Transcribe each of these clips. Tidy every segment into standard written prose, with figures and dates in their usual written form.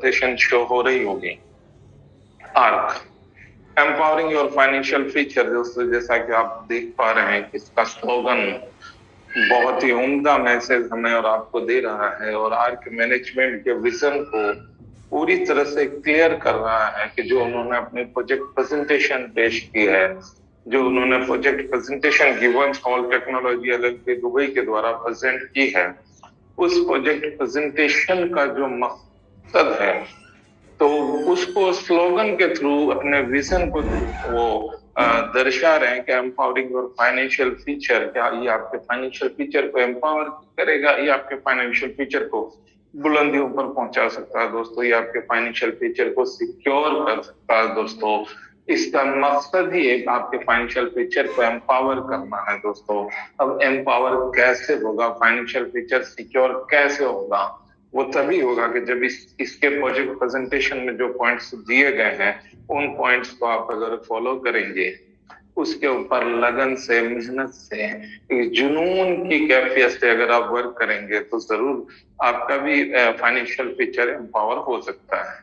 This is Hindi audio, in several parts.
प्रेजेंटेशन शो हो रही होगी। Arc empowering your financial future, दोस्तों जैसा कि आप देख पा रहे हैं कि इसका स्लोगन बहुत ही उम्दा मैसेज हमें और आपको दे रहा है और आर्क मैनेजमेंट के विजन को पूरी तरह से क्लियर कर रहा है कि जो उन्होंने अपनी प्रोजेक्ट प्रेजेंटेशन पेश की है, जो उन्होंने project presentation Givensol technology LLP Dubai के द्वारा प्रेजेंट की है, उस प्रोजेक्ट प्रेजेंटेशन का जो मकसद है, तो उसको स्लोगन के थ्रू अपने विजन को वो दर्शा रहे हैं कि एम्पावरिंग योर फाइनेंशियल फ्यूचर। क्या ये आपके फाइनेंशियल फ्यूचर को एम्पावर करेगा, ये आपके फाइनेंशियल फ्यूचर को बुलंदियों पर पहुंचा सकता है दोस्तों, ये आपके फाइनेंशियल फ्यूचर को सिक्योर कर सकता है दोस्तों। इसका मकसद ही एक आपके फाइनेंशियल फ्यूचर को एम्पावर करना है दोस्तों। अब एम्पावर कैसे होगा, फाइनेंशियल फ्यूचर सिक्योर कैसे होगा, वो तभी होगा कि जब इसके प्रोजेक्ट प्रेजेंटेशन में जो पॉइंट्स दिए गए हैं उन पॉइंट्स को आप अगर फॉलो करेंगे, उसके ऊपर लगन से, मेहनत से, जुनून की कैफियत से अगर आप वर्क करेंगे तो जरूर आपका भी फाइनेंशियल फ्यूचर एम्पावर हो सकता है।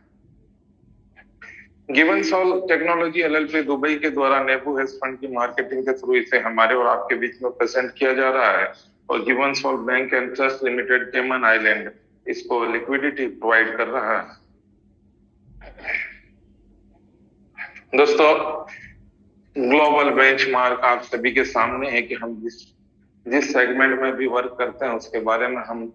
गिवनसॉल टेक्नोलॉजी एलएलपी दुबई के द्वारा नेबू हेज फंड की मार्केटिंग के थ्रू इसे हमारे और आपके बीच में प्रेजेंट किया जा रहा है और Givensol bank and trust limited Cayman island इसको लिक्विडिटी प्रोवाइड कर रहा है। दोस्तों ग्लोबल बेंचमार्क आप सभी के सामने है कि हम जिस सेगमेंट में भी वर्क करते हैं उसके बारे में हम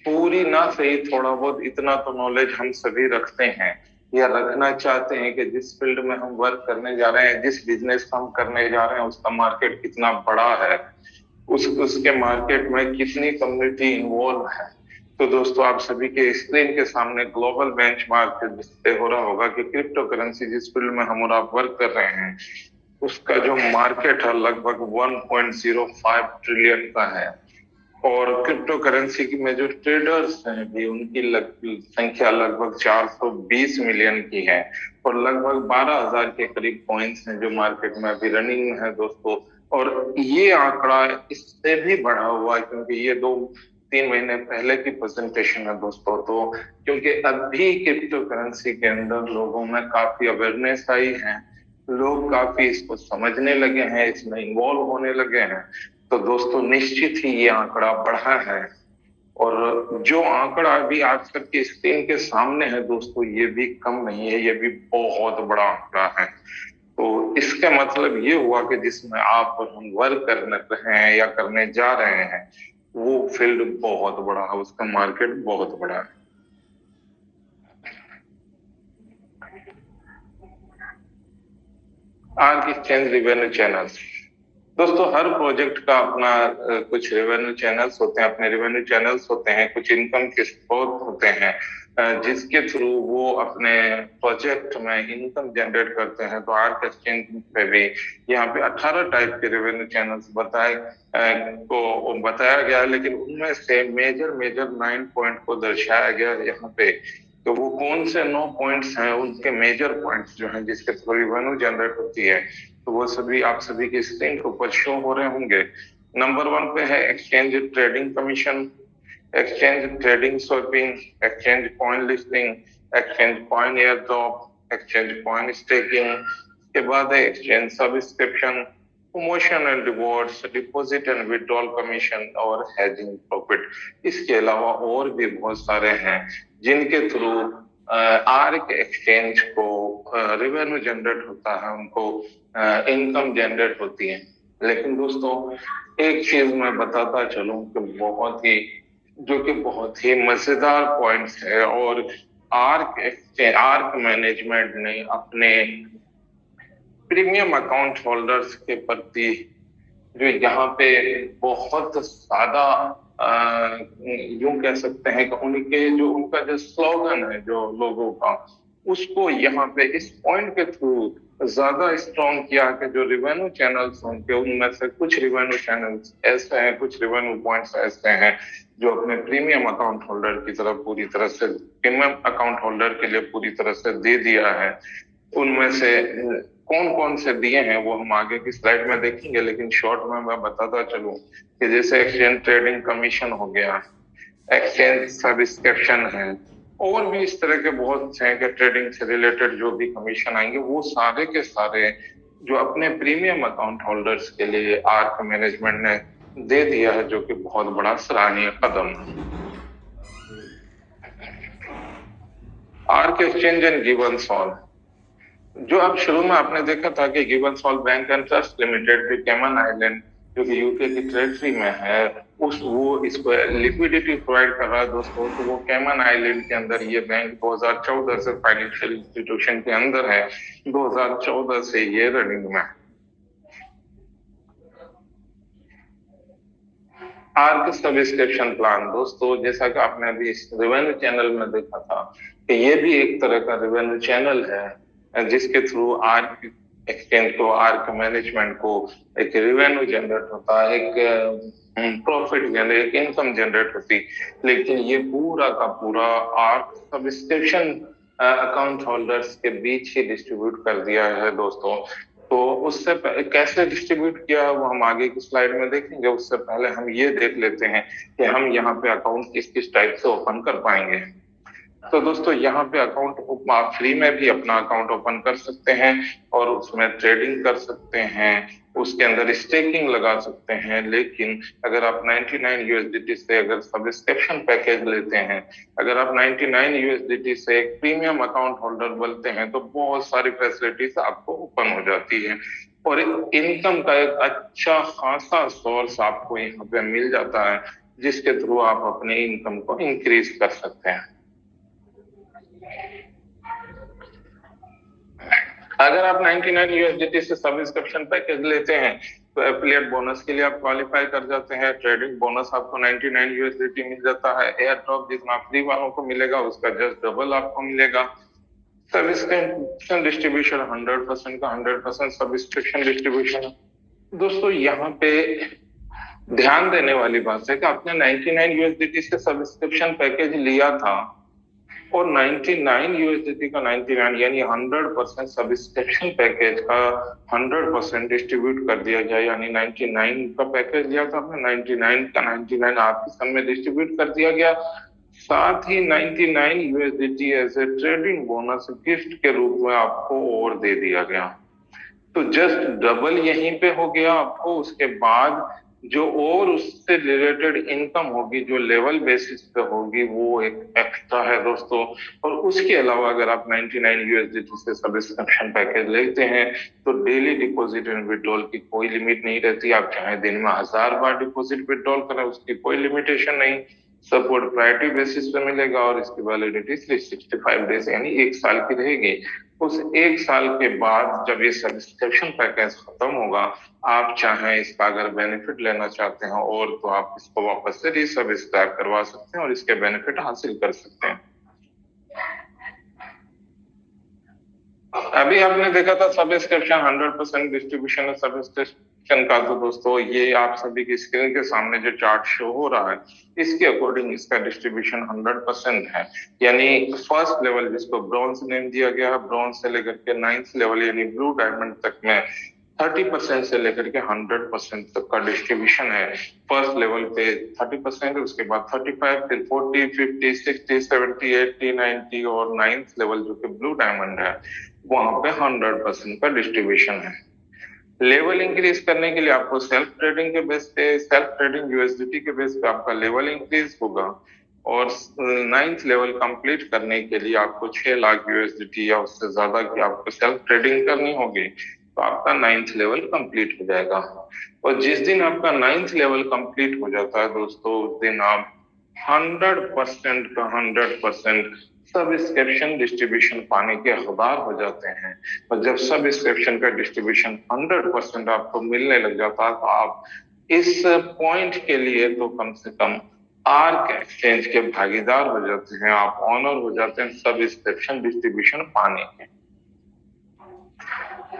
पूरी ना सही थोड़ा बहुत इतना तो नॉलेज हम सभी रखते हैं या रखना चाहते हैं कि जिस फील्ड में हम वर्क करने जा रहे हैं, जिस बिजनेस को हम करने जा रहे हैं उसका मार्केट कितना बड़ा है, उसके मार्केट में कितनी कम्युनिटी इन्वॉल्व है। तो दोस्तों आप सभी के स्क्रीन के सामने ग्लोबल बेंचमार्क डिस्प्ले हो रहा होगा कि क्रिप्टो करेंसी जिस फील्ड में हम और आप वर्क कर रहे हैं उसका जो मार्केट है लगभग 1.05 ट्रिलियन का है और क्रिप्टो करेंसी की में जो ट्रेडर्स हैं भी उनकी संख्या लगभग 420 मिलियन की है और लगभग 12,000 के करीब कॉइन्स हैं जो मार्केट में अभी रनिंग में है दोस्तों। और ये आंकड़ा इससे भी बढ़ा हुआ है क्योंकि ये 2-3 महीने पहले की प्रेजेंटेशन है दोस्तों। तो क्योंकि अभी क्रिप्टो करेंसी के अंदर लोगों में काफी अवेयरनेस आई है, लोग काफी इसको समझने लगे हैं, इसमें इन्वॉल्व होने लगे हैं, तो दोस्तों निश्चित ही ये आंकड़ा बढ़ा है। और जो आंकड़ा अभी आज सबकी स्क्रीन के सामने है दोस्तों ये भी कम नहीं है, ये भी बहुत बड़ा आंकड़ा है। तो इसका मतलब ये हुआ कि जिसमें आप और हम वर्क कर रहे हैं या करने जा रहे हैं वो फील्ड बहुत बड़ा है, उसका मार्केट बहुत बड़ा है। आर्क एक्सचेंज रिवेन्यू चैनल्स, दोस्तों हर प्रोजेक्ट का अपना कुछ रेवेन्यू चैनल्स होते हैं, अपने रेवेन्यू चैनल्स होते हैं, कुछ इनकम के स्रोत होते हैं जिसके थ्रू वो अपने प्रोजेक्ट में इनकम जनरेट करते हैं। तो आर्क एक्सचेंज पे भी यहाँ पे 18 टाइप के रेवेन्यू चैनल्स बताया गया है, लेकिन उनमें से मेजर 9 पॉइंट को दर्शाया गया है यहाँ पे। तो वो कौन से 9 पॉइंट्स हैं, उनके मेजर पॉइंट्स जो हैं जिसके थ्रू रेवेन्यू जनरेट होती है, तो वो सभी आप सभी के स्क्रीन के ऊपर शो हो रहे होंगे। नंबर 1 पे है exchange trading commission, exchange trading swapping, exchange coin listing, exchange coin air drop, exchange coin staking, के बाद है exchange subscription, promotion and rewards, deposit and withdrawal commission और हेजिंग प्रॉफिट। इसके अलावा और भी बहुत सारे हैं जिनके थ्रू आर्क एक्सचेंज को रेवेन्यू जनरेट होता है, उनको इनकम जनरेट होती है। लेकिन दोस्तों एक चीज मैं बताता चलूं कि बहुत ही मजेदार पॉइंट्स है और आर्क मैनेजमेंट ने अपने प्रीमियम अकाउंट होल्डर्स के प्रति जो यहाँ पे बहुत ज्यादा यूं कह सकते हैं कि उनका जो स्लोगन है जो लोगों का, उसको यहाँ पे इस पॉइंट के थ्रू ज्यादा स्ट्रॉन्ग किया कि जो रिवेन्यू चैनल्स होंगे उनमें से कुछ रिवेन्यू चैनल्स ऐसे हैं, कुछ रिवेन्यू पॉइंट्स ऐसे हैं जो अपने प्रीमियम अकाउंट होल्डर की तरफ पूरी तरह से, प्रीमियम अकाउंट होल्डर के लिए पूरी तरह से दे दिया है। उनमें से कौन कौन से दिए हैं वो हम आगे की स्लाइड में देखेंगे, लेकिन शॉर्ट में मैं बताता चलूं कि जैसे एक्सचेंज ट्रेडिंग कमीशन हो गया, एक्सचेंज सब्सक्रिप्शन है, और भी इस तरह के बहुत से हैं कि ट्रेडिंग से रिलेटेड जो भी कमीशन आएंगे वो सारे के सारे जो अपने प्रीमियम अकाउंट होल्डर्स के लिए आर्क मैनेजमेंट ने दे दिया है, जो कि बहुत बड़ा सराहनीय कदम है। आर्क एक्सचेंज एंड गिवनसॉल, जो अब शुरू में आपने देखा था कि गिवनसॉल बैंक एंड ट्रस्ट लिमिटेड, जो कैमन आइलैंड जो कि यूके की टेरिटरी में है, उस वो इसको लिक्विडिटी प्रोवाइड कर रहा है दोस्तों। तो वो कैमन आइलैंड के अंदर ये बैंक 2014 से फाइनेंशियल इंस्टीट्यूशन के अंदर है, 2014 से ये रनिंग में है। आर्क सब्सक्रिप्शन प्लान दोस्तों, जैसा कि आपने अभी इस रेवेन्यू चैनल में देखा था कि ये भी एक तरह का रेवेन्यू चैनल है, जिसके थ्रू आर्क एक्सचेंज को, आर्क मैनेजमेंट को एक रेवेन्यू जनरेट होता है, एक प्रॉफिट जनरेट, एक इनकम जनरेट होती। लेकिन ये पूरा का पूरा आर्क सब्सक्रिप्शन अकाउंट होल्डर्स के बीच ही डिस्ट्रीब्यूट कर दिया है दोस्तों। तो उससे कैसे डिस्ट्रीब्यूट किया है वो हम आगे की स्लाइड में देखेंगे। उससे पहले हम ये देख लेते हैं कि हम यहाँ पे अकाउंट किस किस टाइप से ओपन कर पाएंगे। तो दोस्तों यहाँ पे अकाउंट आप फ्री में भी अपना अकाउंट ओपन कर सकते हैं और उसमें ट्रेडिंग कर सकते हैं, उसके अंदर स्टेकिंग लगा सकते हैं। लेकिन अगर आप 99 यूएसडीटी से अगर सब्सक्रिप्शन पैकेज लेते हैं, अगर आप 99 यूएसडीटी से एक प्रीमियम अकाउंट होल्डर बनते हैं, तो बहुत सारी फैसिलिटीज आपको ओपन हो जाती है और इनकम का एक अच्छा खासा सोर्स आपको यहाँ पे मिल जाता है, जिसके थ्रू आप अपनी इनकम को इंक्रीज कर सकते हैं। अगर आप 99 यूएसडीटी से सब्सक्रिप्शन पैकेज लेते हैं तो एफिलिएट बोनस के लिए आप क्वालिफाई कर जाते हैं। ट्रेडिंग बोनस आपको 99 यूएसडीटी मिल जाता है। एयर ड्रॉप जितना फ्री वालों को मिलेगा उसका जस्ट डबल आपको मिलेगा। सब्सक्रिप्शन डिस्ट्रीब्यूशन 100% का 100% सब्सक्रिप्शन डिस्ट्रीब्यूशन। दोस्तों यहाँ पे ध्यान देने वाली बात है कि आपने 99 यूएसडीटी से सब्सक्रिप्शन पैकेज लिया था और 99 यूएसडीटी का 99 यानी 100% सब्सक्रिप्शन पैकेज का 100% डिस्ट्रीब्यूट कर दिया जाए, यानी 99 का पैकेज लिया था आपने, 99 का 99 आपके सब में डिस्ट्रीब्यूट कर दिया गया। साथ ही 99 USDT as a trading bonus gift के रूप में आपको और दे दिया गया। तो जस्ट डबल यहीं पे हो गया आपको। उसके बाद जो और उससे रिलेटेड इनकम होगी, जो लेवल बेसिस पे होगी, वो एक एक्स्ट्रा है दोस्तों। और उसके अलावा अगर आप 99 यूएसडीटी से सब्सक्रिप्शन पैकेज लेते हैं तो डेली डिपॉजिट एंड विड्रॉल की कोई लिमिट नहीं रहती। आप चाहे दिन में 1000 बार डिपॉजिट विड्रॉल करें, उसकी कोई लिमिटेशन नहीं। सपोर्ट प्रायोरिटी बेसिस पे मिलेगा और इसकी वैलिडिटी 365 डेज यानी 1 साल की रहेगी। उस 1 साल के बाद जब ये सब्सक्रिप्शन पैकेज खत्म होगा, आप चाहें इसका अगर बेनिफिट लेना चाहते हैं और तो आप इसको वापस से रीसब्सक्राइब करवा सकते हैं और इसके बेनिफिट हासिल कर सकते हैं। अभी आपने देखा था सब्सक्रिप्शन 100% डिस्ट्रीब्यूशन सब्सक्रिप्शन का। तो दोस्तों ये आप सभी की स्क्रीन के सामने जो चार्ट शो हो रहा है, इसके अकॉर्डिंग इसका डिस्ट्रीब्यूशन 100% है। यानी फर्स्ट लेवल जिसको ब्रॉन्ज नेम दिया गया है, ब्रॉन्ज से लेकर के 9th लेवल यानी ब्लू डायमंड तक में 30% से लेकर के 100% तक का डिस्ट्रीब्यूशन है। फर्स्ट लेवल पे 30%, उसके बाद 35, फिर 40, 50, 60, 70, 80, 90 और 9th लेवल जो कि ब्लू डायमंड है, वहां पे 100% का डिस्ट्रीब्यूशन है। लेवल इंक्रीज करने के लिए आपको सेल्फ ट्रेडिंग के बेस पे, सेल्फ ट्रेडिंग यूएसडीटी के बेस पे आपका लेवल इंक्रीज होगा और 9th लेवल कंप्लीट करने के लिए आपको 6 लाख यूएसडीटी या उससे ज्यादा की आपको सेल्फ ट्रेडिंग करनी होगी, तो आपका 9th लेवल कंप्लीट हो जाएगा। और जिस दिन आपका 9th लेवल कंप्लीट हो जाता है दोस्तों, उस दिन आप 100% का 100% सब्सक्रिप्शन डिस्ट्रीब्यूशन पाने के हकदार हो जाते हैं। और जब सब्सक्रिप्शन का डिस्ट्रीब्यूशन 100% आपको मिलने लग जाता है, तो आप इस पॉइंट के लिए तो कम से कम आर्क एक्सचेंज के भागीदार हो जाते हैं, आप ऑनर हो जाते हैं सब्सक्रिप्शन डिस्ट्रीब्यूशन पाने के।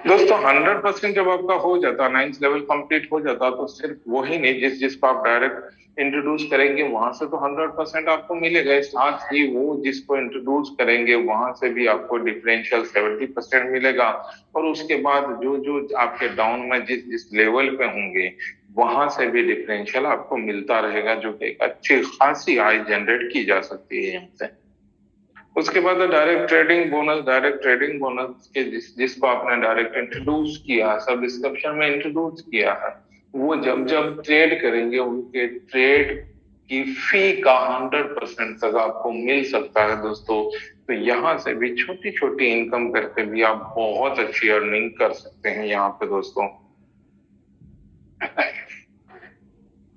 दोस्तों 100% जब आपका हो जाता है, 9th लेवल कंप्लीट हो जाता है, तो सिर्फ वही नहीं जिसको आप डायरेक्ट इंट्रोड्यूस करेंगे वहां से तो 100% आपको मिलेगा, साथ ही वो जिसको इंट्रोड्यूस करेंगे वहां से भी आपको डिफरेंशियल 70% मिलेगा। और उसके बाद जो जो आपके डाउन में जिस जिस लेवल पे होंगे वहां से भी डिफरेंशियल आपको मिलता रहेगा, जो कि एक अच्छी खासी आय जनरेट की जा सकती है यहाँ से। उसके बाद डायरेक्ट ट्रेडिंग बोनस के जिसको आपने डायरेक्ट इंट्रोड्यूस किया, सब्सक्रिप्शन में इंट्रोड्यूस किया है, वो जब जब ट्रेड करेंगे उनके ट्रेड की फी का 100% तक आपको मिल सकता है दोस्तों। तो यहाँ से भी छोटी छोटी इनकम करके भी आप बहुत अच्छी अर्निंग कर सकते हैं यहाँ पे दोस्तों।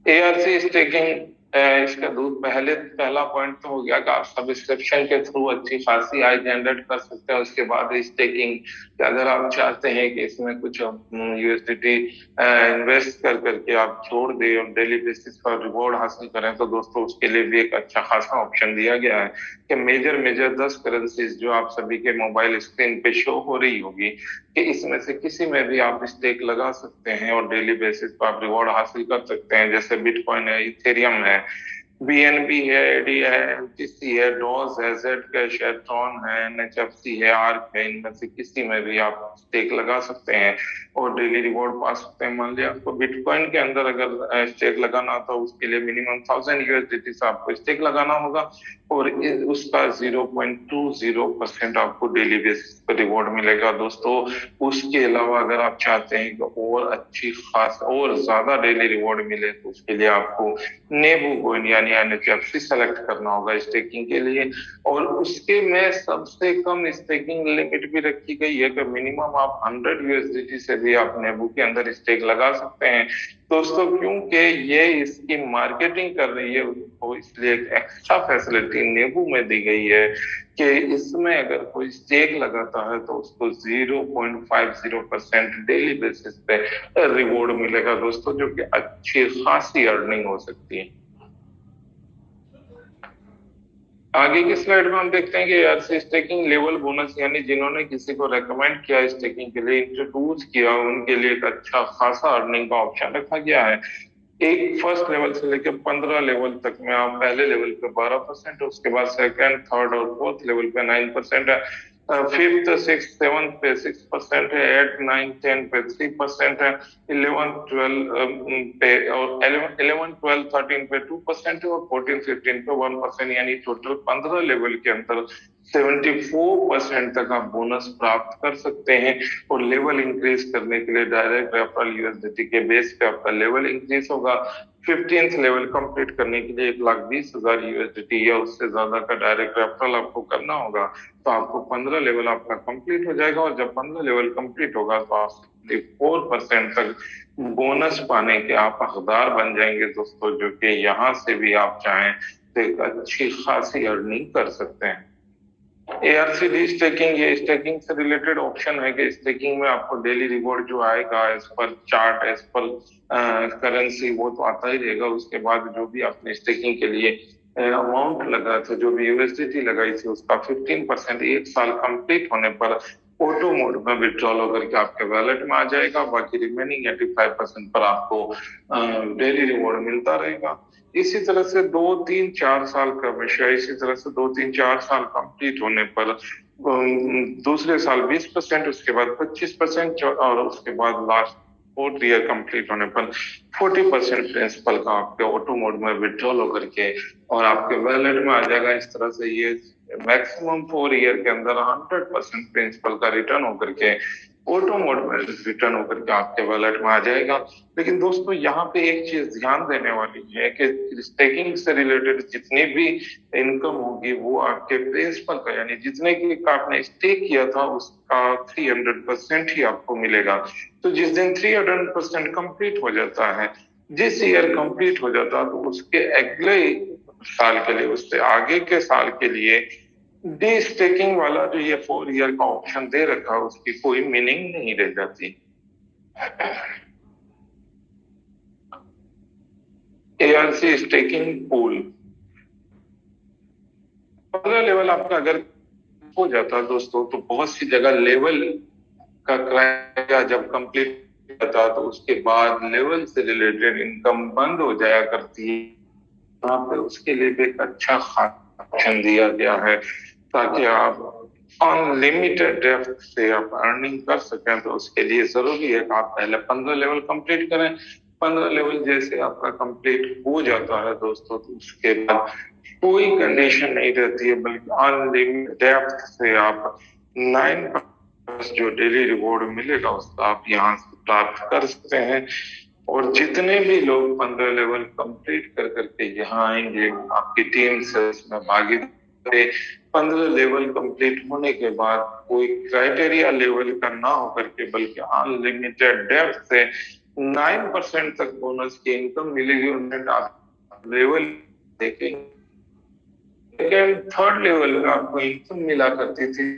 एआरसी स्टेकिंग, इसका दूध पहला पॉइंट तो हो गया कि आप सब्सक्रिप्शन के थ्रू अच्छी खासी आय जनरेट कर सकते हैं। उसके बाद स्टेकिंग, अगर आप चाहते हैं कि इसमें कुछ यूएसडीटी इन्वेस्ट कर करके आप छोड़ दें और डेली बेसिस पर रिवॉर्ड हासिल करें, तो दोस्तों उसके लिए भी एक अच्छा खासा ऑप्शन दिया गया है कि मेजर 10 करेंसीज जो आप सभी के मोबाइल स्क्रीन पे शो हो रही होगी, कि इसमें से किसी में भी आप स्टेक लगा सकते हैं और डेली बेसिस पर आप रिवॉर्ड हासिल कर सकते हैं। जैसे बिटकॉइन है, इथेरियम है, बीएनबी है, एडी है, एमटीसी है, डॉज है, जेड कैश है, ट्रॉन है, एनएचएफसी है, आर्क है, इनमें से किसी में भी आप स्टेक लगा सकते हैं और डेली रिवॉर्ड पा सकते हैं। मान लिया आपको बिटकॉइन के अंदर अगर स्टेक लगाना था, उसके लिए मिनिमम 1000 यूएसडीटी से आपको स्टेक लगाना होगा और उसका 0.20% आपको डेली बेसिस पर रिवॉर्ड मिलेगा दोस्तों। उसके अलावा अगर आप चाहते हैं कि और अच्छी खास और ज्यादा डेली रिवॉर्ड मिले, तो उसके लिए आपको नेबू कॉइन यानी एनएचएफसी सेलेक्ट करना होगा स्टेकिंग के लिए। और उसके में सबसे कम स्टेकिंग लिमिट भी रखी गई है कि मिनिमम आप 100 यूएसडीटी से भी आप नेबू के अंदर स्टेक लगा सकते हैं दोस्तों। क्योंकि ये इसकी मार्केटिंग कर रही है उसको, इसलिए एक एक्स्ट्रा फैसिलिटी नेबू में दी गई है कि इसमें अगर कोई स्टेक लगाता है तो उसको 0.50% डेली बेसिस पे रिवॉर्ड मिलेगा दोस्तों, जो कि अच्छी खासी अर्निंग हो सकती है। आगे की स्लाइड में हम देखते हैं कि यार स्टेकिंग लेवल बोनस, यानी जिन्होंने किसी को रेकमेंड किया स्टेकिंग के लिए, इंट्रोड्यूस किया, उनके लिए एक अच्छा खासा अर्निंग का ऑप्शन रखा गया है। एक फर्स्ट लेवल से लेकर 15 लेवल तक में आप पहले लेवल पे 12%, उसके बाद सेकंड, थर्ड और फोर्थ लेवल पे 9% है, फिफ्थ, सिक्स, सेवंथ पे 6% है, 8, 9, 10 पे 3% है, 11, 12 पे और 11, 12, 13 पे 2% है और 14, 15 पे 1%, यानी टोटल 15 लेवल के अंदर 74% तक आप बोनस प्राप्त कर सकते हैं। और लेवल इंक्रीज करने के लिए डायरेक्ट रेफरल यूएसडीटी के बेस पे आपका लेवल इंक्रीज होगा। 15th लेवल कंप्लीट करने के लिए 1,20,000 यूएसडीटी या उससे ज्यादा का डायरेक्ट रेफरल आपको करना होगा, तो आपको 15 लेवल आपका कंप्लीट हो जाएगा। और जब 15 लेवल कंप्लीट होगा तो आप 4% तक बोनस पाने के आप हकदार बन जाएंगे दोस्तों, जो कि यहाँ से भी आप चाहें तो एक अच्छी खासी अर्निंग कर सकते हैं। एआरसीडी स्टेकिंग, ये स्टेकिंग से रिलेटेड ऑप्शन है कि स्टेकिंग में आपको डेली रिवॉर्ड जो आएगा as per chart, as per currency, वो तो आता ही रहेगा। उसके बाद जो भी आपने स्टेकिंग के लिए अमाउंट लगा था, जो भी यूएसडीटी लगाई थी, उसका 15% एक साल कंप्लीट होने पर ऑटो मोड में विड्रॉल होकर के आपके वैलेट में आ जाएगा। बाकी रिमेनिंग 85% पर आपको डेली रिवॉर्ड मिलता रहेगा। इसी तरह से 2, 3, 4 साल का विषय, इसी तरह से 2, 3, 4 साल कंप्लीट होने पर दूसरे साल 20%, उसके बाद 25% और उसके बाद लास्ट फोर्थ ईयर कंप्लीट होने पर 40% प्रिंसिपल का आपके ऑटो मोड में विड्रॉल होकर के और आपके वैलेट में आ जाएगा। इस तरह से ये मैक्सिमम 4 ईयर के अंदर 100% प्रिंसिपल का रिटर्न होकर के ऑटो मोड में रिटर्न होकर के आपके वॉलेट में आ जाएगा। लेकिन दोस्तों यहाँ पे एक चीज ध्यान देने वाली है कि स्टेकिंग से रिलेटेड जितनी भी इनकम होगी वो आपके प्रिंसिपल का, यानी जितने की आपने स्टेक किया था उसका 300% ही आपको मिलेगा। तो जिस दिन 300% कंप्लीट हो जाता है, जिस ईयर कंप्लीट हो जाता है, तो उसके अगले साल के लिए, उससे आगे के साल के लिए डे स्टेकिंग वाला जो ये 4 ईयर का ऑप्शन दे रखा है, उसकी कोई मीनिंग नहीं रह जाती। एआरसी स्टेकिंग पूल 15 लेवल आपका अगर हो जाता है दोस्तों, तो बहुत सी जगह लेवल का क्राइटेरिया जब कंप्लीट होता है तो उसके बाद लेवल से रिलेटेड इनकम बंद हो जाया करती है। यहाँ पे उसके लिए भी एक अच्छा ऑप्शन दिया गया है ताकि आप अनलिमिटेड डेप्थ से आप अर्निंग कर सकें। तो उसके लिए जरूरी है कि आप पहले 15 लेवल कंप्लीट करें। 15 लेवल जैसे आपका कंप्लीट हो जाता है दोस्तों, तो उसके बाद कोई कंडीशन नहीं रहती है, बल्कि अनलिमिटेड डेप्थ से आप 9 जो डेली रिवॉर्ड मिलेगा उसका आप यहाँ से प्राप्त कर सकते हैं। और जितने भी लोग 15 लेवल कंप्लीट कर करके यहाँ आएंगे, आपकी टीम से उसमें भागीदारी 15 लेवल कंप्लीट होने के बाद कोई क्राइटेरिया लेवल का ना होकर के, बल्कि अनलिमिटेड डेप्थ से 9% तक बोनस की इनकम मिलेगी। उन्हें आप लेवल देखेंगे, सेकेंड थर्ड लेवल में आपको इनकम मिला करती थी,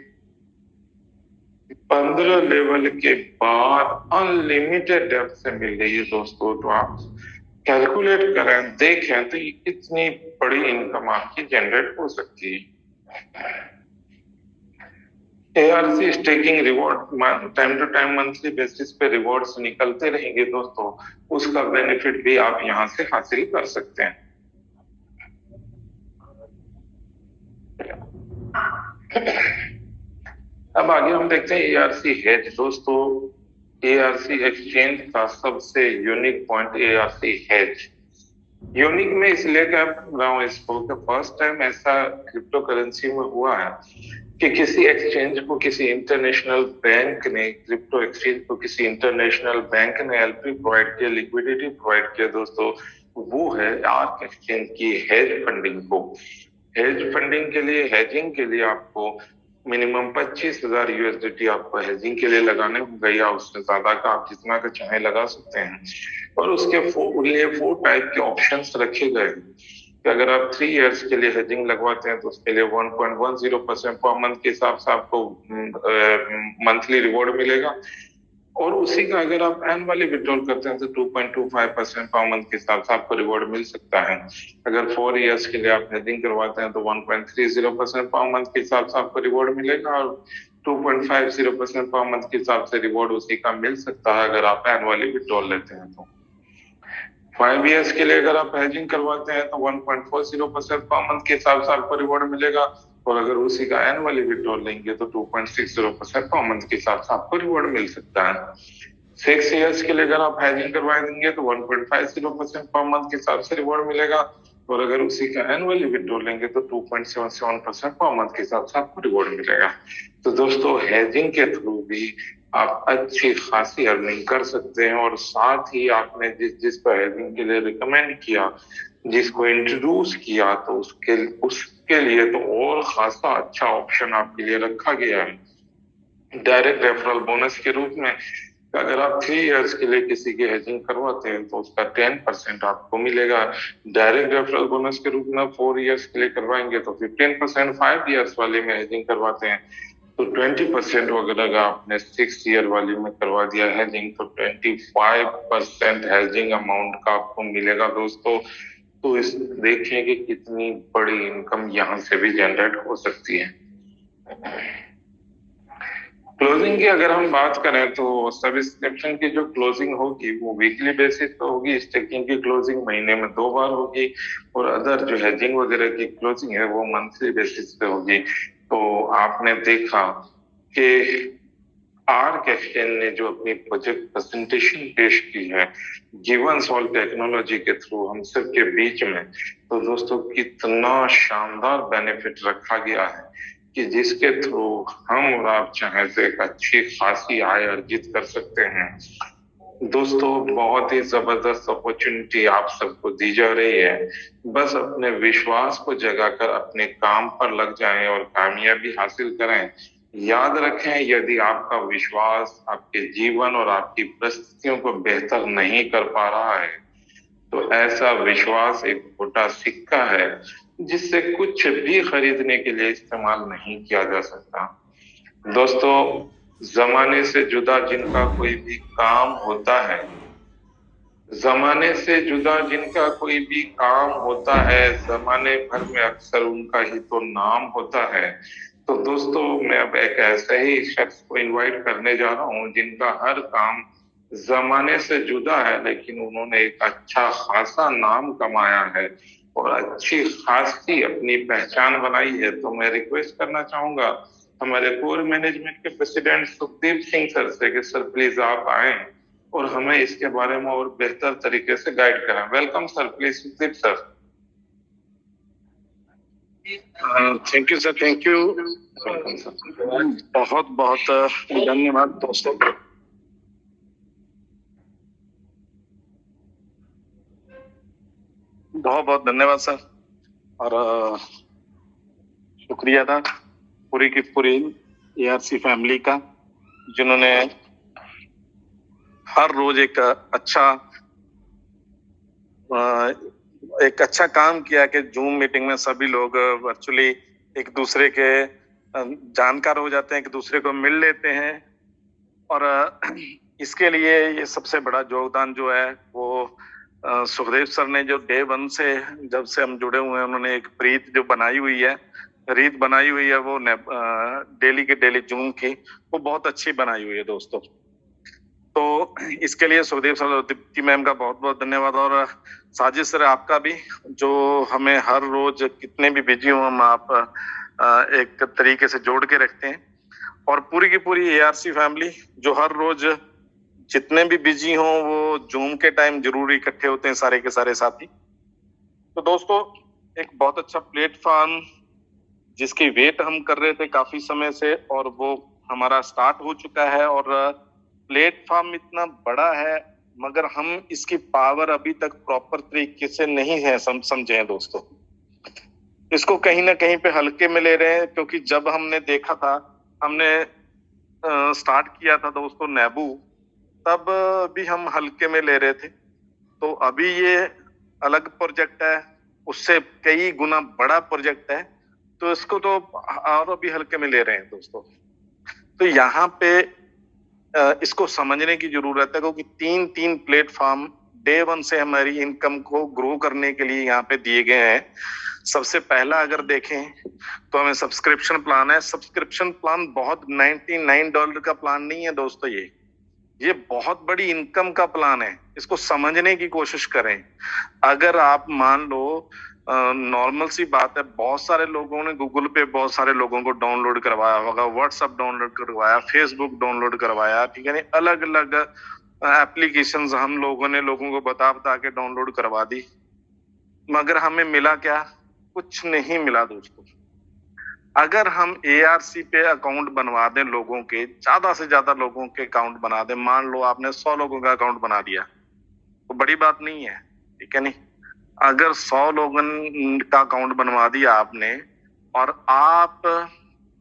15 लेवल के बाद अनलिमिटेड डेप्थ से मिल गई है दोस्तों। तो आप कैलकुलेट करें, देखें तो ये कितनी बड़ी इनकम आपकी जनरेट हो सकती है। ARC staking reward time to time monthly basis पे रिवॉर्ड्स निकलते रहेंगे दोस्तों, उसका बेनिफिट भी आप यहां से हासिल कर सकते हैं। अब आगे हम देखते हैं एआरसी हेज दोस्तों। एआरसी एक्सचेंज का सबसे unique point ARC hedge. Unique में इसलिए कह रहा हूं इसको कि फर्स्ट टाइम ऐसा क्रिप्टो करेंसी में हुआ है कि किसी एक्सचेंज को किसी इंटरनेशनल बैंक ने, क्रिप्टो एक्सचेंज को किसी इंटरनेशनल बैंक ने एलपी प्रोवाइड किया, लिक्विडिटी प्रोवाइड किया दोस्तों। वो है आर्क एक्सचेंज की हेज फंडिंग को। हेज फंडिंग के लिए, हेजिंग के लिए आपको मिनिमम 25,000 यूएसडीटी आपको हेजिंग के लिए लगाने होंगे, या उससे ज्यादा का आप जितना का चाहे लगा सकते हैं। और उसके लिए 4 टाइप के ऑप्शंस रखे गए कि अगर आप 3 इयर्स के लिए हेजिंग लगवाते हैं तो उसके लिए 1.10% पर मंथ के हिसाब से आपको मंथली रिवॉर्ड मिलेगा। और उसी का अगर आप एनुअली विड्रॉल करते हैं तो 2.25% पर मंथ के हिसाब से आपको रिवॉर्ड मिल सकता है। अगर 4 इयर्स के लिए आप हेजिंग करवाते हैं तो 1.30% पर मंथ के हिसाब से आपको रिवॉर्ड मिलेगा, और 2.50% पर मंथ के हिसाब से रिवॉर्ड उसी का मिल सकता है अगर आप एनुअली विड्रॉल लेते हैं तो। 5 इयर्स के लिए अगर आप हेजिंग करवाते हैं तो 1.40% पर मंथ के हिसाब से आपको रिवॉर्ड मिलेगा, और अगर उसी का एनुअली विड्रॉल लेंगे तो 2.60% पर मंथ के हिसाब से आपको रिवॉर्ड मिल सकता है। 6 इयर्स के लिए अगर आप हेजिंग करवा देंगे तो 1.50% पर मंथ के हिसाब से रिवॉर्ड मिलेगा, और अगर उसी का एनुअली विड्रॉल लेंगे तो 2.77% पर मंथ के हिसाब से आपको रिवॉर्ड मिलेगा। तो दोस्तों हेजिंग के थ्रू भी आप अच्छी खासी अर्निंग कर सकते हैं। और साथ ही आपने जिसको हेजिंग के लिए रिकमेंड किया, जिसको इंट्रोड्यूस किया, तो उसके लिए तो और खासा अच्छा ऑप्शन आपके लिए रखा गया है डायरेक्ट रेफरल बोनस के रूप में। अगर आप 3 इयर्स के लिए किसी की हेजिंग करवाते हैं तो उसका 10% आपको मिलेगा डायरेक्ट रेफरल बोनस के रूप में। 4 इयर्स के लिए करवाएंगे तो 15%, 5 इयर्स वाले में हेजिंग करवाते हैं तो 20%, अगर आपने 6 ईयर वाली में करवा दिया हेजिंग तो 25% हेजिंग अमाउंट का आपको मिलेगा दोस्तों। तो इस देखिए कि कितनी बड़ी इनकम यहाँ से भी जनरेट हो सकती है। क्लोजिंग की अगर हम बात करें तो सब्सक्रिप्शन की जो क्लोजिंग होगी वो वीकली बेसिस पे होगी, स्टेकिंग की क्लोजिंग महीने में 2 बार होगी, और अदर जो हेजिंग वगैरह की क्लोजिंग है वो मंथली बेसिस पे होगी। तो आपने देखा कि आर्क एक्सचेंज ने जो अपनी प्रोजेक्ट प्रेजेंटेशन पेश की है गिवन सॉल्व टेक्नोलॉजी के थ्रू हम सब के बीच में, तो दोस्तों कितना शानदार बेनिफिट रखा गया है कि जिसके थ्रू हम और आप चाहे तो एक अच्छी खासी आय अर्जित कर सकते हैं। दोस्तों बहुत ही जबरदस्त अपॉर्चुनिटी आप सबको दी जा रही है। बस अपने विश्वास को जगाकर अपने काम पर लग जाएं और कामयाबी हासिल करें। याद रखें, यदि आपका विश्वास आपके जीवन और आपकी परिस्थितियों को बेहतर नहीं कर पा रहा है तो ऐसा विश्वास एक खोटा सिक्का है जिससे कुछ भी खरीदने के लिए इस्तेमाल नहीं किया जा सकता। दोस्तों जमाने से जुदा जिनका कोई भी काम होता है, जमाने से जुदा जिनका कोई भी काम होता है, जमाने भर में अक्सर उनका ही तो नाम होता है। तो दोस्तों मैं अब एक ऐसे ही शख्स को इनवाइट करने जा रहा हूं जिनका हर काम जमाने से जुदा है, लेकिन उन्होंने एक अच्छा खासा नाम कमाया है और अच्छी खासी अपनी पहचान बनाई है। तो मैं रिक्वेस्ट करना चाहूंगा हमारे कोर मैनेजमेंट के प्रेसिडेंट सुखदीप सिंह सर से कि सर प्लीज आप आए और हमें इसके बारे में और बेहतर तरीके से गाइड करें। Welcome sir, please Sukhdeep sir. Thank you sir, thank you. बहुत बहुत धन्यवाद दोस्तों। बहुत बहुत धन्यवाद सर, और शुक्रिया था पूरी की पूरी ARC फैमिली का, जिन्होंने हर रोज एक अच्छा काम किया कि जूम मीटिंग में सभी लोग वर्चुअली एक दूसरे के जानकार हो जाते हैं, एक दूसरे को मिल लेते हैं। और इसके लिए ये सबसे बड़ा योगदान जो है वो सुखदेव सर ने, जो डे 1 से जब से हम जुड़े हुए हैं, उन्होंने एक प्रीत जो बनाई हुई है, रीत बनाई हुई है, वो डेली के डेली जूम की, वो बहुत अच्छी बनाई हुई है दोस्तों। तो इसके लिए सुखदेव सर और दीप्ति मैम का बहुत बहुत धन्यवाद, और साजिद सर आपका भी, जो हमें हर रोज कितने भी बिजी हो हम, आप एक तरीके से जोड़ के रखते हैं। और पूरी की पूरी ARC फैमिली जो हर रोज जितने भी बिजी हो, वो जूम के टाइम जरूर इकट्ठे होते हैं, सारे के सारे साथी। तो दोस्तों, एक बहुत अच्छा प्लेटफॉर्म जिसकी वेट हम कर रहे थे काफी समय से, और वो हमारा स्टार्ट हो चुका है। और प्लेटफॉर्म इतना बड़ा है, मगर हम इसकी पावर अभी तक प्रॉपर तरीके से नहीं है समझे हैं दोस्तों। इसको कहीं ना कहीं पे हल्के में ले रहे हैं, क्योंकि जब हमने देखा था, हमने स्टार्ट किया था दोस्तों नेबू, तब भी हम हल्के में ले रहे थे। तो अभी ये अलग प्रोजेक्ट है, उससे कई गुना बड़ा प्रोजेक्ट है, तो इसको तो और भी हल्के में ले रहे हैं दोस्तों। तो यहाँ पे इसको समझने की जरूरत है, क्योंकि 3 प्लेटफॉर्म डे 1 से हमारी इनकम को ग्रो करने के लिए यहाँ पे दिए गए हैं। सबसे पहला अगर देखें तो हमें सब्सक्रिप्शन प्लान है। सब्सक्रिप्शन प्लान बहुत $99 का प्लान नहीं है दोस्तों, ये बहुत बड़ी इनकम का प्लान है। इसको समझने की कोशिश करें। अगर आप मान लो, नॉर्मल सी बात है, बहुत सारे लोगों ने गूगल पे बहुत सारे लोगों को डाउनलोड करवाया होगा, व्हाट्सएप डाउनलोड करवाया, फेसबुक डाउनलोड करवाया, ठीक है, अलग अलग एप्लीकेशंस हम लोगों ने लोगों को बता बता के डाउनलोड करवा दी, मगर हमें मिला क्या? कुछ नहीं मिला दोस्तों। अगर हम ARC पे अकाउंट बनवा दें लोगों के, ज्यादा से ज्यादा लोगों के अकाउंट बना दें, मान लो आपने 100 लोगों का अकाउंट बना दिया, तो बड़ी बात नहीं है, ठीक है नहीं। अगर 100 लोगों का अकाउंट बनवा दिया आपने, और आप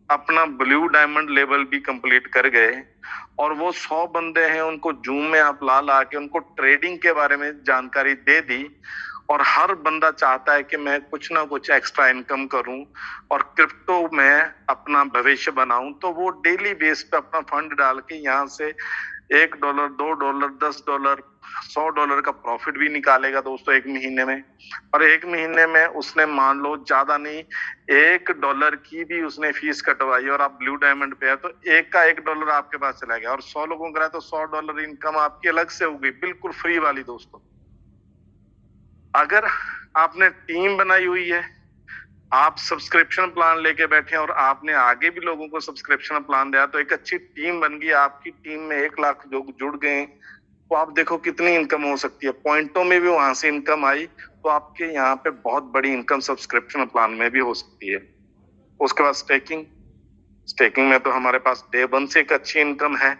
अपना ब्लू डायमंड लेवल भी कंप्लीट कर गए, और वो 100 बंदे हैं, उनको जूम में आप ला के उनको ट्रेडिंग के बारे में जानकारी दे दी, और हर बंदा चाहता है कि मैं कुछ ना कुछ एक्स्ट्रा इनकम करूं और क्रिप्टो में अपना भविष्य बनाऊं, तो वो डेली बेस पे अपना फंड डाल के यहाँ से $1, $2, $10, $100 का प्रॉफिट भी निकालेगा दोस्तों एक महीने में। और एक महीने में उसने मान लो ज्यादा नहीं, $1 की भी उसने फीस कटवाई, और आप ब्लू डायमंड पे है, तो एक का $1 आपके पास चला गया, और 100 लोगों का है तो $100 इनकम आपकी अलग से होगी, बिल्कुल फ्री वाली दोस्तों। अगर आपने टीम बनाई हुई है, आप सब्सक्रिप्शन प्लान लेके बैठे और आपने आगे भी लोगों को सब्सक्रिप्शन प्लान दिया, तो एक अच्छी टीम बन गई, आपकी टीम में 1 लाख लोग जुड़ गए, तो आप देखो कितनी इनकम हो सकती है। पॉइंटों में भी वहां से इनकम आई, तो आपके यहाँ पे बहुत बड़ी इनकम सब्सक्रिप्शन प्लान में भी हो सकती है। उसके बाद स्टेकिंग में तो हमारे पास डे 1 से एक अच्छी इनकम है।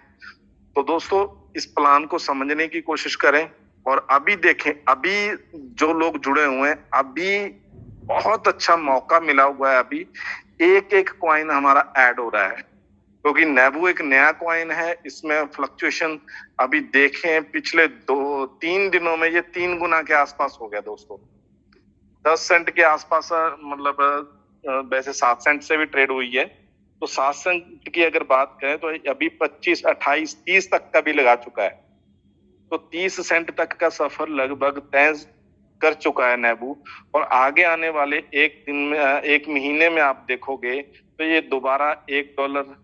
तो दोस्तों, इस प्लान को समझने की कोशिश करें, और अभी देखें, अभी जो लोग जुड़े हुए हैं, अभी बहुत अच्छा मौका मिला हुआ है। अभी एक कॉइन हमारा ऐड हो रहा है, क्योंकि नेबू एक नया कॉइन है, इसमें फ्लक्चुएशन अभी देखें पिछले 2-3 दिनों में ये 3 गुना के आसपास हो गया दोस्तों। 10 सेंट के आसपास, मतलब वैसे 7 सेंट से भी ट्रेड हुई है, तो 7 सेंट की अगर बात करें तो अभी 25, 28, 30 तक का भी लगा चुका है। तो 30 सेंट तक का सफर लगभग तय कर चुका है नेबू, और आगे आने वाले एक महीने में आप देखोगे तो ये दोबारा $1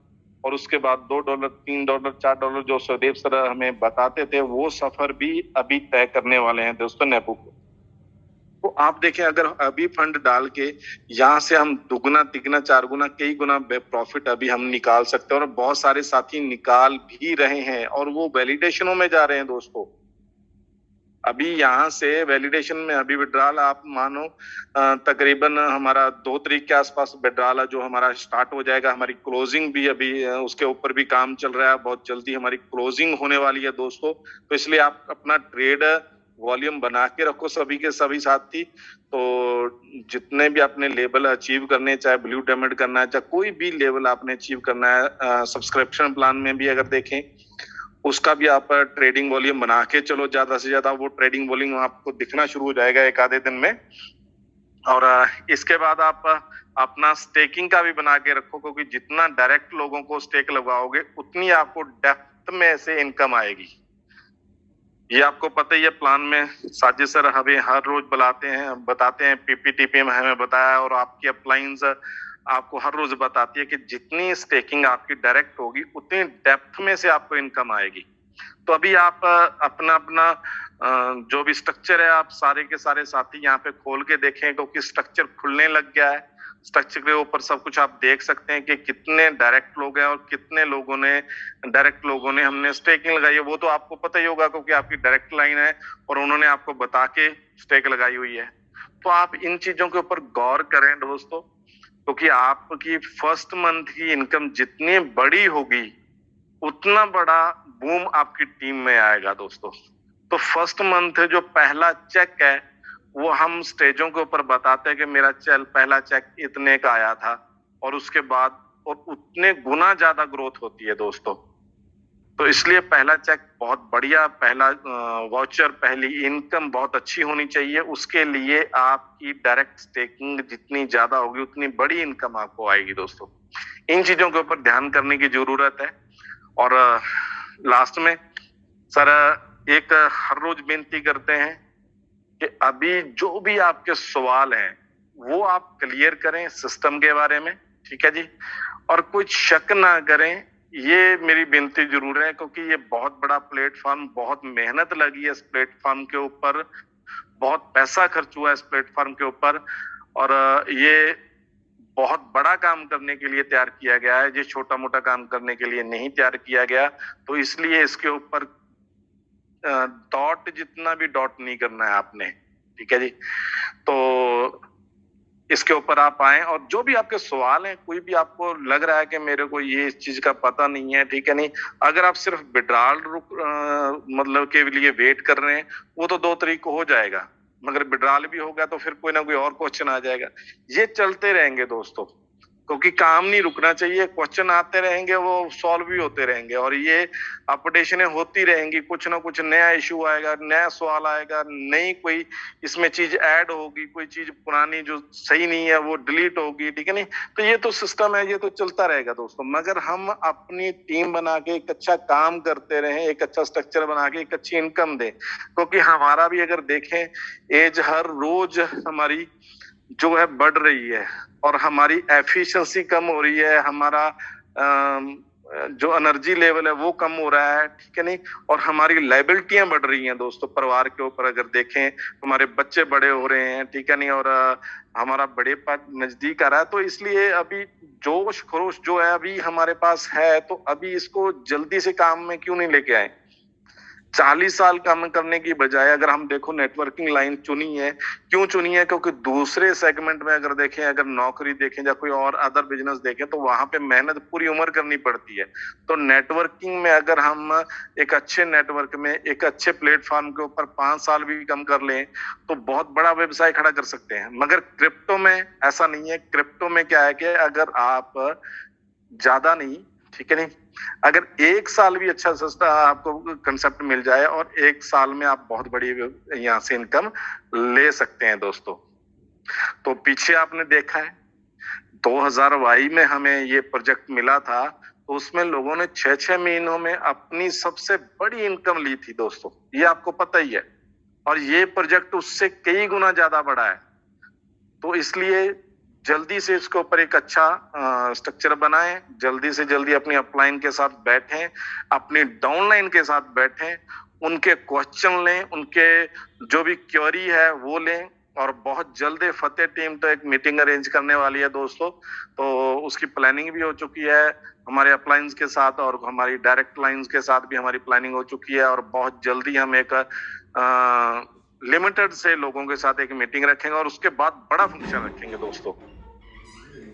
और उसके बाद $2, $3, $4 जो सुखदेव सर हमें बताते थे, वो सफर भी अभी तय करने वाले हैं दोस्तों नेबू को। तो आप देखें, अगर अभी फंड डाल के यहाँ से हम दुगुना, तिगुना, 4 गुना, कई गुना प्रॉफिट अभी हम निकाल सकते हैं, और बहुत सारे साथी निकाल भी रहे हैं, और वो वैलिडेशनों में जा रहे हैं दोस्तों। अभी यहाँ से वैलिडेशन में अभी विड्रॉल आप मानो तकरीबन हमारा 2 तारीख के आसपास विड्रॉल है जो हमारा स्टार्ट हो जाएगा। हमारी क्लोजिंग भी अभी उसके ऊपर भी काम चल रहा है, बहुत जल्दी हमारी क्लोजिंग होने वाली है दोस्तों। तो इसलिए आप अपना ट्रेड वॉल्यूम बना के रखो सभी के सभी साथी। तो जितने भी आपने लेवल अचीव करने, चाहे ब्लू डायमंड करना है, चाहे कोई भी लेवल आपने अचीव करना है, सब्सक्रिप्शन प्लान में भी अगर देखें उसका भी आप ट्रेडिंग वॉल्यूम बना के चलो, ज्यादा से ज्यादा वो ट्रेडिंग वॉल्यूम आपको दिखना शुरू हो जाएगा एक आधे दिन में। और इसके बाद आप अपना स्टेकिंग का भी बना के रखो, क्योंकि जितना डायरेक्ट लोगों को स्टेक लगाओगे उतनी आपको डेप्थ में से इनकम आएगी। ये आपको पता ही है, प्लान में साजिद सर हमें हर रोज बताते हैं पीपीटीपी में हमें बताया, और आपकी अपलाइंस आपको हर रोज बताती है कि जितनी स्टेकिंग आपकी डायरेक्ट होगी उतनी डेप्थ में से आपको इनकम आएगी। तो अभी आप अपना अपना जो भी स्ट्रक्चर है आप सारे के सारे साथी यहाँ पे खोल के देखें, क्योंकि स्ट्रक्चर खुलने लग गया है। स्ट्रक्चर के ऊपर सब कुछ आप देख सकते हैं कि कितने डायरेक्ट लोग हैं और कितने लोगों ने हमने स्टेकिंग लगाई है। वो तो आपको पता ही होगा क्योंकि आपकी डायरेक्ट लाइन है और उन्होंने आपको बता के स्टेक लगाई हुई है। तो आप इन चीजों के ऊपर गौर करें दोस्तों, क्योंकि आपकी फर्स्ट मंथ की इनकम जितनी बड़ी होगी उतना बड़ा बूम आपकी टीम में आएगा दोस्तों। तो फर्स्ट मंथ जो पहला चेक है वो हम स्टेजों के ऊपर बताते हैं कि मेरा पहला चेक इतने का आया था, और उसके बाद और उतने गुना ज्यादा ग्रोथ होती है दोस्तों। तो इसलिए पहला चेक बहुत बढ़िया, पहला वाउचर, पहली इनकम बहुत अच्छी होनी चाहिए। उसके लिए आपकी डायरेक्ट स्टेकिंग जितनी ज्यादा होगी उतनी बड़ी इनकम आपको आएगी दोस्तों। इन चीजों के ऊपर ध्यान करने की जरूरत है। और लास्ट में सर एक हर रोज बेनती करते हैं कि अभी जो भी आपके सवाल हैं वो आप क्लियर करें सिस्टम के बारे में, ठीक है जी, और कुछ शक ना करें। ये मेरी विनती जरूर है, क्योंकि ये बहुत बड़ा प्लेटफॉर्म, बहुत मेहनत लगी है इस प्लेटफॉर्म के ऊपर, बहुत पैसा खर्च हुआ है इस प्लेटफॉर्म के ऊपर, और ये बहुत बड़ा काम करने के लिए तैयार किया गया है, ये छोटा मोटा काम करने के लिए नहीं तैयार किया गया। तो इसलिए इसके ऊपर डॉट जितना भी डॉट नहीं करना है आपने, ठीक है जी। तो इसके ऊपर आप आए और जो भी आपके सवाल हैं, कोई भी आपको लग रहा है कि मेरे को ये इस चीज का पता नहीं है, ठीक है नहीं, अगर आप सिर्फ विड्रॉल मतलब के लिए वेट कर रहे हैं, वो तो 2 तारीख को हो जाएगा, मगर विड्रॉल भी होगा तो फिर कोई ना कोई और क्वेश्चन आ जाएगा। ये चलते रहेंगे दोस्तों, क्योंकि काम नहीं रुकना चाहिए, क्वेश्चन आते रहेंगे, वो सॉल्व भी होते रहेंगे, और ये अपडेशनें होती रहेंगी। कुछ ना कुछ नया इशू आएगा, नया सवाल आएगा, नई कोई इसमें चीज ऐड होगी, कोई चीज पुरानी जो सही नहीं है वो डिलीट होगी, ठीक है नहीं। तो ये तो सिस्टम है, ये तो चलता रहेगा दोस्तों, मगर हम अपनी टीम बना के एक अच्छा काम करते रहें, एक अच्छा स्ट्रक्चर बना के एक अच्छी इनकम दें। क्योंकि हमारा भी अगर देखें, एज हर रोज हमारी जो है बढ़ रही है और हमारी एफिशिएंसी कम हो रही है, हमारा जो एनर्जी लेवल है वो कम हो रहा है, ठीक है नहीं, और हमारी लायबिलिटियां बढ़ रही हैं दोस्तों परिवार के ऊपर। अगर देखें हमारे बच्चे बड़े हो रहे हैं, ठीक है नहीं, और हमारा बड़े पास नजदीक आ रहा है। तो इसलिए अभी जोश खरोश जो है अभी हमारे पास है, तो अभी इसको जल्दी से काम में क्यों नहीं लेके आए। 40 साल काम करने की बजाय अगर हम देखो नेटवर्किंग लाइन चुनी है, क्यों चुनी है, क्योंकि दूसरे सेगमेंट में अगर देखें, अगर नौकरी देखें या कोई और अदर बिजनेस देखें, तो वहां पे मेहनत पूरी उम्र करनी पड़ती है। तो नेटवर्किंग में अगर हम एक अच्छे नेटवर्क में, एक अच्छे प्लेटफॉर्म के ऊपर 5 साल भी कम कर लें तो बहुत बड़ा व्यवसाय खड़ा कर सकते हैं। मगर क्रिप्टो में ऐसा नहीं है। क्रिप्टो में क्या है कि अगर आप ज्यादा नहीं, ठीक है नहीं, अगर 1 साल भी अच्छा सस्ता आपको कंसेप्ट मिल जाए और 1 साल में आप बहुत बड़ी यहाँ से इनकम ले सकते हैं दोस्तों। तो पीछे आपने देखा है 2022 में हमें ये प्रोजेक्ट मिला था, तो उसमें लोगों ने 6-6 महीनों में अपनी सबसे बड़ी इनकम ली थी दोस्तों, ये आपको पता ही है। और ये प्रोजेक्ट उससे कई गुना ज्यादा बड़ा है। तो इसलिए जल्दी से इसके ऊपर एक अच्छा स्ट्रक्चर बनाएं, जल्दी से जल्दी अपनी अपलाइन के साथ बैठें, अपनी डाउनलाइन के साथ बैठें, उनके क्वेश्चन लें, उनके जो भी क्वेरी है वो लें, और बहुत जल्द फतेह टीम तो एक मीटिंग अरेंज करने वाली है दोस्तों, तो उसकी प्लानिंग भी हो चुकी है हमारे अपलाइंस के साथ, और हमारी डायरेक्ट लाइंस के साथ भी हमारी प्लानिंग हो चुकी है, और बहुत जल्दी हम एक लिमिटेड से लोगों के साथ एक मीटिंग रखेंगे और उसके बाद बड़ा फंक्शन रखेंगे दोस्तों।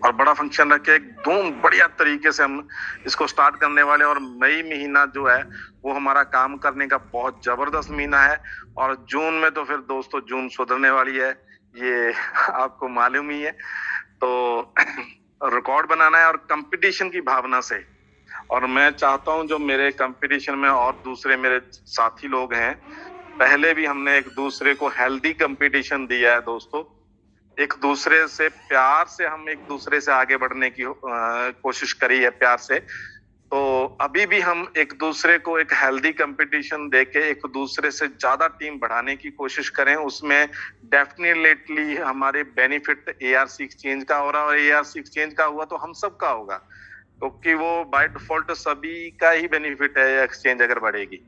और बड़ा फंक्शन रख के एकदम बढ़िया तरीके से हम इसको स्टार्ट करने वाले, और मई महीना जो है वो हमारा काम करने का बहुत जबरदस्त महीना है, और जून में तो फिर दोस्तों जून सुधरने वाली है, ये आपको मालूम ही है। तो रिकॉर्ड बनाना है और कंपटीशन की भावना से, और मैं चाहता हूं जो मेरे कंपटीशन में और दूसरे मेरे साथी लोग हैं, पहले भी हमने एक दूसरे को हेल्दी कंपटीशन दिया है दोस्तों, एक दूसरे से प्यार से हम एक दूसरे से आगे बढ़ने की कोशिश करी है प्यार से। तो अभी भी हम एक दूसरे को एक हेल्दी कंपटीशन देके एक दूसरे से ज्यादा टीम बढ़ाने की कोशिश करें, उसमें डेफिनेटली हमारे बेनिफिट ARC एक्सचेंज का हो रहा है, और ARC एक्सचेंज का हुआ तो हम सबका होगा, क्योंकि वो बाय डिफॉल्ट सभी का ही बेनिफिट है एक्सचेंज अगर बढ़ेगी।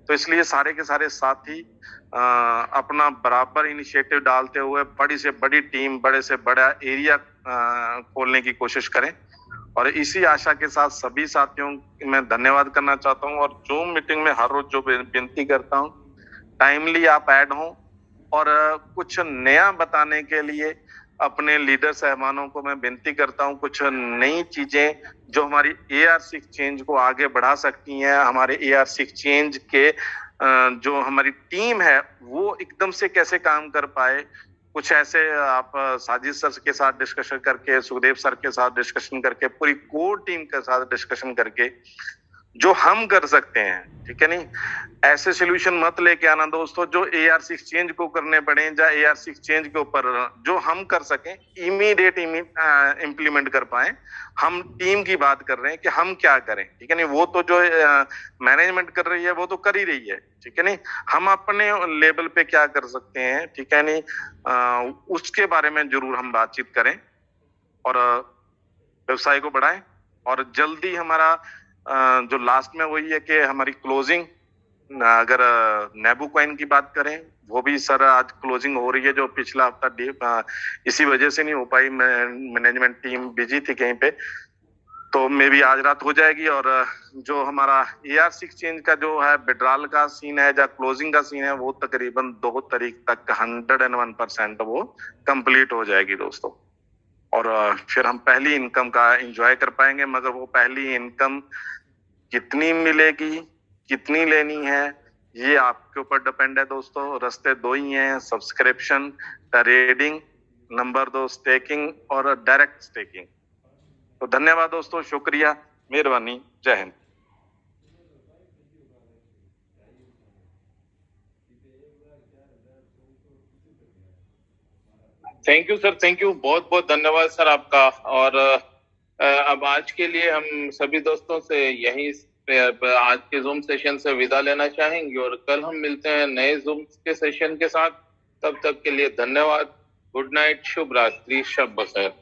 तो इसलिए सारे के सारे साथी अपना बराबर इनिशिएटिव डालते हुए बड़ी से बड़ी टीम, बड़े से बड़ा एरिया खोलने की कोशिश करें, और इसी आशा के साथ सभी साथियों मैं धन्यवाद करना चाहता हूं, और जूम मीटिंग में हर रोज जो विनती करता हूं, टाइमली आप ऐड हों, और कुछ नया बताने के लिए अपने लीडर साहबानों को मैं विनती करता हूं, कुछ नई चीजें जो हमारी ARC एक्सचेंज को आगे बढ़ा सकती हैं, हमारे ARC एक्सचेंज के जो हमारी टीम है वो एकदम से कैसे काम कर पाए, कुछ ऐसे आप साजिद सर के साथ डिस्कशन करके, सुखदेव सर के साथ डिस्कशन करके, पूरी कोर टीम के साथ डिस्कशन करके जो हम कर सकते हैं, ठीक है नहीं, ऐसे सोल्यूशन मत लेके आना दोस्तों जो ARC एक्सचेंज को करने पड़े, या ARC एक्सचेंज के ऊपर जो हम कर सकें इमीडिएट इम्प्लीमेंट कर पाए। हम टीम की बात कर रहे हैं कि हम क्या करें, ठीक है नहीं, वो तो जो मैनेजमेंट कर रही है वो तो कर ही रही है, ठीक है नहीं, हम अपने लेवल पे क्या कर सकते हैं, ठीक है नहीं, उसके बारे में जरूर हम बातचीत करें और व्यवसाय को बढ़ाएं। और जल्दी हमारा जो लास्ट में वही है कि हमारी क्लोजिंग, अगर नेबू कॉइन की बात करें वो भी सर आज क्लोजिंग हो रही है, जो पिछला हफ्ता इसी वजह से नहीं हो पाई, मैनेजमेंट टीम बिजी थी कहीं पे, तो मे भी आज रात हो जाएगी। और जो हमारा ARC एक्सचेंज का जो है विड्रॉल का सीन है या क्लोजिंग का सीन है वो तकरीबन 2 तारीख तक 101% वो कंप्लीट हो जाएगी दोस्तों, और फिर हम पहली इनकम का एंजॉय कर पाएंगे। मगर वो पहली इनकम कितनी मिलेगी, कितनी लेनी है, ये आपके ऊपर डिपेंड है दोस्तों। रास्ते 2 ही हैं, सब्सक्रिप्शन, ट्रेडिंग, नंबर 2 स्टेकिंग और डायरेक्ट स्टेकिंग। तो धन्यवाद दोस्तों, शुक्रिया, मेहरबानी, जय Hind. Thank you sir, thank you, बहुत बहुत धन्यवाद सर आपका। और अब आज के लिए हम सभी दोस्तों से यही आज के जूम सेशन से विदा लेना चाहेंगे, और कल हम मिलते हैं नए जूम के सेशन के साथ। तब तक के लिए धन्यवाद, गुड नाइट, शुभ रात्रि, शब बखैर।